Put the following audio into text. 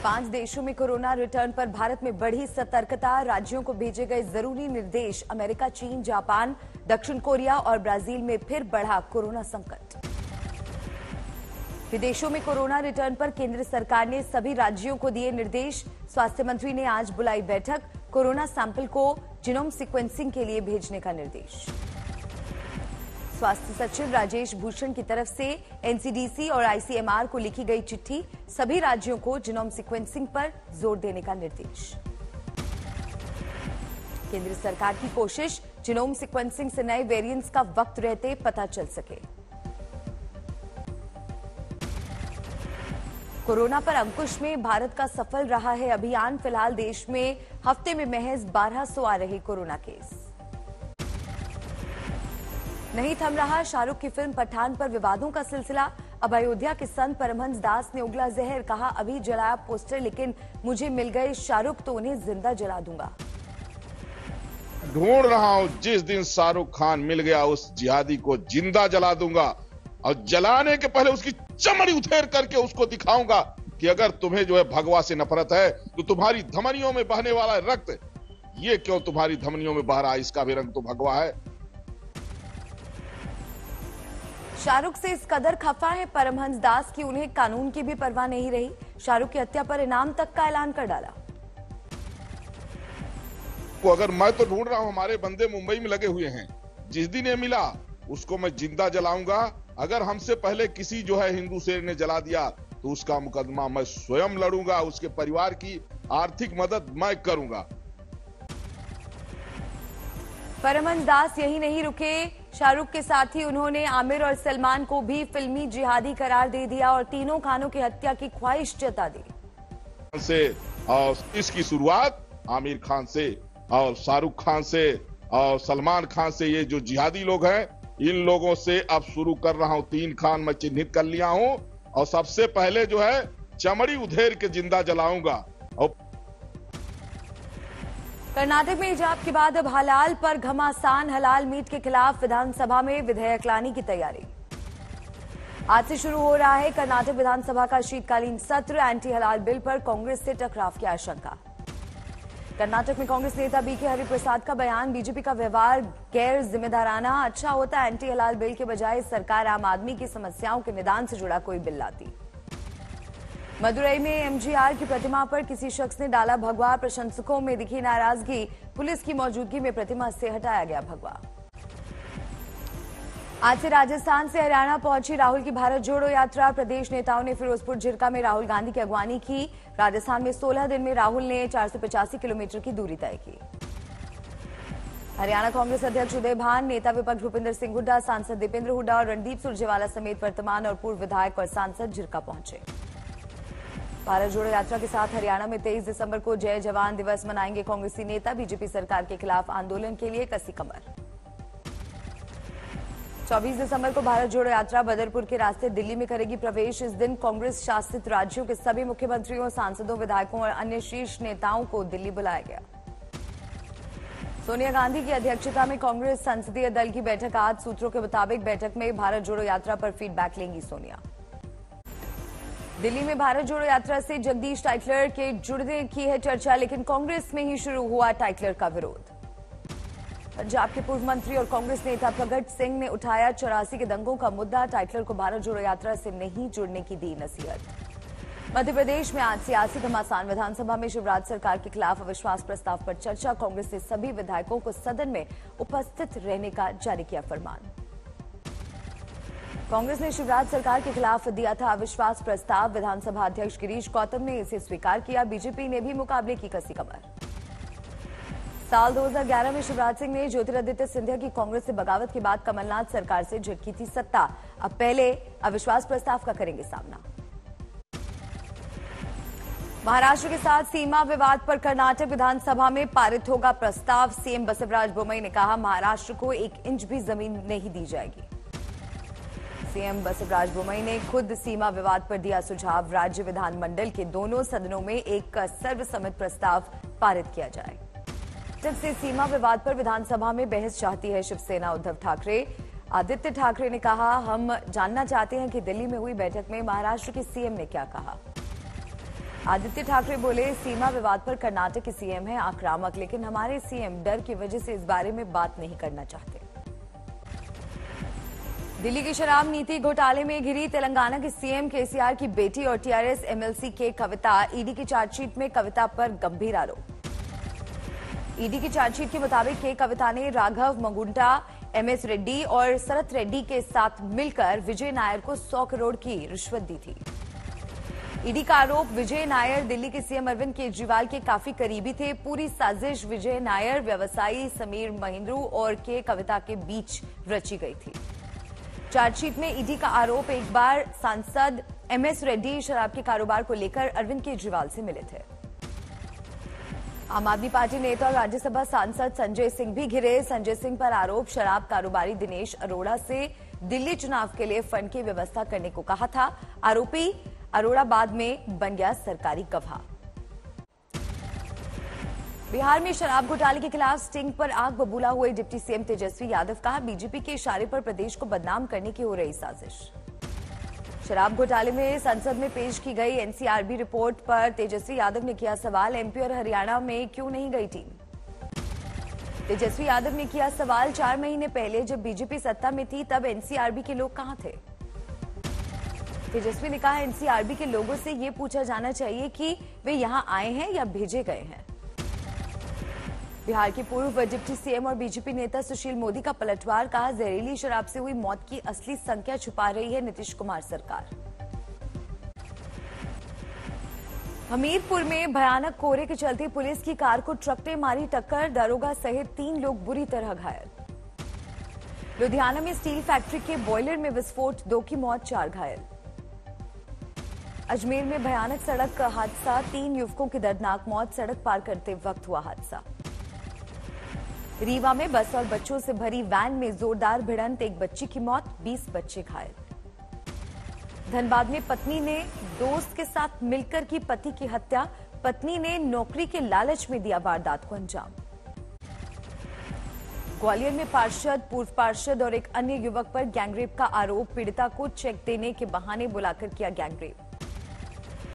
5 देशों में corona return पर भारत में बढ़ी सतर्कता, राज्यों को भेजे गए जरूरी निर्देश। अमेरिका, चीन, जापान, दक्षिण कोरिया और ब्राजील में फिर बढ़ा कोरोना संकट। विदेशों में कोरोना रिटर्न पर केंद्र सरकार ने सभी राज्यों को दिए निर्देश। स्वास्थ्य मंत्री ने आज बुलाई बैठक, कोरोना सैंपल को जीनोम सीक्वेंसिंग के लिए भेजने का निर्देश। स्वास्थ्य सचिव राजेश भूषण की तरफ से एनसीडीसी और आईसीएमआर को लिखी गई चिट्ठी, सभी राज्यों को जीनोम सीक्वेंसिंग पर जोर देने का निर्देश। केंद्र सरकार की कोशिश, जीनोम सीक्वेंसिंग से नए वेरिएंट्स का वक्त रहते पता चल सके। कोरोना पर अंकुश में भारत का सफल रहा है अभियान। फिलहाल देश में हफ्ते में महज 1200 आ रहे कोरोना केस। नहीं थम रहा शाहरुख की फिल्म पठान पर विवादों का सिलसिला। अब अयोध्या के संत परमहंस दास ने उगला जहर, कहा अभी जलाया पोस्टर लेकिन मुझे मिल गए शाहरुख तो उन्हें जिंदा जला दूंगा। ढूंढ रहा हूं, जिस दिन शाहरुख खान मिल गया उस जिहादी को जिंदा जला दूंगा और जलाने के पहले उसकी चमड़ी उधेड़ करके उसको दिखाऊंगा कि अगर तुम्हें जो है भगवा से नफरत है तो तुम्हारी धमनियों में बहने वाला रक्त ये क्यों तुम्हारी धमनियों में बह रहा है, इसका भी रंग तो भगवा है। शाहरुख से इस कदर खफा है परमहंस दास की उन्हें कानून की भी परवाह नहीं रही। शाहरुख की हत्या पर इनाम तक का ऐलान कर डाला। तो अगर मैं तो ढूंढ रहा हूं, हमारे बंदे मुंबई में लगे हुए हैं, जिस दिन ये मिला उसको मैं जिंदा जलाऊंगा। अगर हमसे पहले किसी जो है हिंदू शेर ने जला दिया तो उसका मुकदमा मैं स्वयं लड़ूंगा, उसके परिवार की आर्थिक मदद मैं करूंगा। परमहंस दास यही नहीं रुके, शाहरुख के साथ ही उन्होंने आमिर और सलमान को भी फिल्मी जिहादी करार दे दिया और तीनों खानों की हत्या की ख्वाहिश जता दी। से और इसकी शुरुआत आमिर खान से और शाहरुख खान से और सलमान खान से, ये जो जिहादी लोग हैं इन लोगों से अब शुरू कर रहा हूं। 3 खान मैं चिन्हित कर लिया हूं और सबसे पहले जो है चमड़ी उधेड़ के जिंदा जलाऊंगा। और कर्नाटक में हिजाब के बाद अब हलाल पर घमासान, हलाल मीट के खिलाफ विधानसभा में विधेयक लाने की तैयारी। आज से शुरू हो रहा है कर्नाटक विधानसभा का शीतकालीन सत्र। एंटी हलाल बिल पर कांग्रेस से टकराव की आशंका। कर्नाटक में कांग्रेस नेता बीके हरिप्रसाद का बयान, बीजेपी का व्यवहार गैर जिम्मेदाराना। अच्छा होता एंटी हलाल बिल के बजाय सरकार आम आदमी की समस्याओं के निदान से जुड़ा कोई बिल लाती। मदुरई में एमजीआर की प्रतिमा पर किसी शख्स ने डाला भगवा, प्रशंसकों में दिखी नाराजगी। पुलिस की मौजूदगी में प्रतिमा से हटाया गया भगवा। आज से राजस्थान से हरियाणा पहुंची राहुल की भारत जोड़ो यात्रा। प्रदेश नेताओं ने फिरोजपुर झिरका में राहुल गांधी की अगवानी की। राजस्थान में 16 दिन में राहुल ने 485 किलोमीटर की दूरी तय की। हरियाणा कांग्रेस अध्यक्ष उदय भान, नेता विपक्ष भूपिंदर सिंह हुड्डा, सांसद दीपेंद्र हुड्डा और रणदीप सुरजेवाला समेत वर्तमान और पूर्व विधायक और सांसद झिरका पहुंचे। भारत जोड़ो यात्रा के साथ हरियाणा में 23 दिसंबर को जय जवान दिवस मनाएंगे कांग्रेसी नेता। बीजेपी सरकार के खिलाफ आंदोलन के लिए कसी कमर। 24 दिसंबर को भारत जोड़ो यात्रा बदरपुर के रास्ते दिल्ली में करेगी प्रवेश। इस दिन कांग्रेस शासित राज्यों के सभी मुख्यमंत्रियों, सांसदों, विधायकों और अन्य शीर्ष नेताओं को दिल्ली बुलाया गया। सोनिया गांधी की अध्यक्षता में कांग्रेस संसदीय दल की बैठक आज। सूत्रों के मुताबिक बैठक में भारत जोड़ो यात्रा पर फीडबैक लेंगी सोनिया। दिल्ली में भारत जोड़ो यात्रा से जगदीश टाइटलर के जुड़ने की है चर्चा, लेकिन कांग्रेस में ही शुरू हुआ टाइटलर का विरोध। पंजाब के पूर्व मंत्री और कांग्रेस नेता प्रगट सिंह ने उठाया 84 के दंगों का मुद्दा। टाइटलर को भारत जोड़ो यात्रा से नहीं जुड़ने की दी नसीहत। मध्य प्रदेश में आज सियासी घमासान। विधानसभा में शिवराज सरकार के खिलाफ अविश्वास प्रस्ताव पर चर्चा। कांग्रेस ने सभी विधायकों को सदन में उपस्थित रहने का जारी किया फरमान। कांग्रेस ने शिवराज सरकार के खिलाफ दिया था अविश्वास प्रस्ताव। विधानसभा अध्यक्ष गिरीश गौतम ने इसे स्वीकार किया। बीजेपी ने भी मुकाबले की कसी कमर। साल 2011 में शिवराज सिंह ने ज्योतिरादित्य सिंधिया की कांग्रेस से बगावत के बाद कमलनाथ सरकार से झटकी थी सत्ता। अब पहले अविश्वास प्रस्ताव का करेंगे सामना। महाराष्ट्र के साथ सीमा विवाद पर कर्नाटक विधानसभा में पारित होगा प्रस्ताव। सीएम बसवराज बोम्मई ने कहा महाराष्ट्र को 1 इंच भी जमीन नहीं दी जाएगी। सीएम बसवराज बोम्मई ने खुद सीमा विवाद पर दिया सुझाव। राज्य विधानमंडल के दोनों सदनों में एक सर्वसम्मत प्रस्ताव पारित किया जाए। जब से सीमा विवाद पर विधानसभा में बहस चाहती है शिवसेना। उद्धव ठाकरे आदित्य ठाकरे ने कहा, हम जानना चाहते हैं कि दिल्ली में हुई बैठक में महाराष्ट्र के सीएम ने क्या कहा। आदित्य ठाकरे बोले, सीमा विवाद पर कर्नाटक के सीएम हैं आक्रामक, लेकिन हमारे सीएम डर की वजह से इस बारे में बात नहीं करना चाहते। दिल्ली की शराब नीति घोटाले में घिरी तेलंगाना के सीएम केसीआर की बेटी और टीआरएस एमएलसी के कविता। ईडी की चार्जशीट में कविता पर गंभीर आरोप। ईडी की चार्जशीट के मुताबिक के कविता ने राघव मंगुंटा, एमएस रेड्डी और शरत रेड्डी के साथ मिलकर विजय नायर को 100 करोड़ की रिश्वत दी थी। ईडी का आरोप, विजय नायर दिल्ली के सीएम अरविंद केजरीवाल के काफी करीबी थे। पूरी साजिश विजय नायर, व्यवसायी समीर महिंद्रू और के कविता के बीच रची गई थी। चार्जशीट में ईडी का आरोप, एक बार सांसद एमएस रेड्डी शराब के कारोबार को लेकर अरविंद केजरीवाल से मिले थे। आम आदमी पार्टी नेता और राज्यसभा सांसद संजय सिंह भी घिरे। संजय सिंह पर आरोप, शराब कारोबारी दिनेश अरोड़ा से दिल्ली चुनाव के लिए फंड की व्यवस्था करने को कहा था। आरोपी अरोड़ा बाद में बन गया सरकारी गवाह। बिहार में शराब घोटाले के खिलाफ स्टिंग पर आग बबूला हुए डिप्टी सीएम तेजस्वी यादव का बीजेपी के इशारे पर प्रदेश को बदनाम करने की हो रही साजिश। शराब घोटाले में संसद में पेश की गई एनसीआरबी रिपोर्ट पर तेजस्वी यादव ने किया सवाल, एमपी और हरियाणा में क्यों नहीं गई टीम। तेजस्वी यादव ने किया सवाल, 4 महीने पहले जब बीजेपी सत्ता में थी तब एनसीआरबी के लोग कहां थे। तेजस्वी ने कहा, एनसीआरबी के लोगों से ये पूछा जाना चाहिए कि वे यहां आए हैं या भेजे गए हैं। बिहार के पूर्व डिप्टी सीएम और बीजेपी नेता सुशील मोदी का पलटवार, कहा जहरीली शराब से हुई मौत की असली संख्या छुपा रही है नीतीश कुमार सरकार। हमीरपुर में भयानक कोहरे के चलते पुलिस की कार को ट्रक ने मारी टक्कर, दरोगा सहित 3 लोग बुरी तरह घायल। लुधियाना में स्टील फैक्ट्री के बॉयलर में विस्फोट, 2 की मौत, 4 घायल। अजमेर में भयानक सड़क हादसा, 3 युवकों की दर्दनाक मौत, सड़क पार करते वक्त हुआ हादसा। रीवा में बस और बच्चों से भरी वैन में जोरदार भिड़ंत, 1 बच्ची की मौत, 20 बच्चे घायल। धनबाद में पत्नी ने दोस्त के साथ मिलकर की पति की हत्या, पत्नी ने नौकरी के लालच में दिया वारदात को अंजाम। ग्वालियर में पार्षद, पूर्व पार्षद और एक अन्य युवक पर गैंगरेप का आरोप, पीड़िता को चेक देने के बहाने बुलाकर किया गैंगरेप।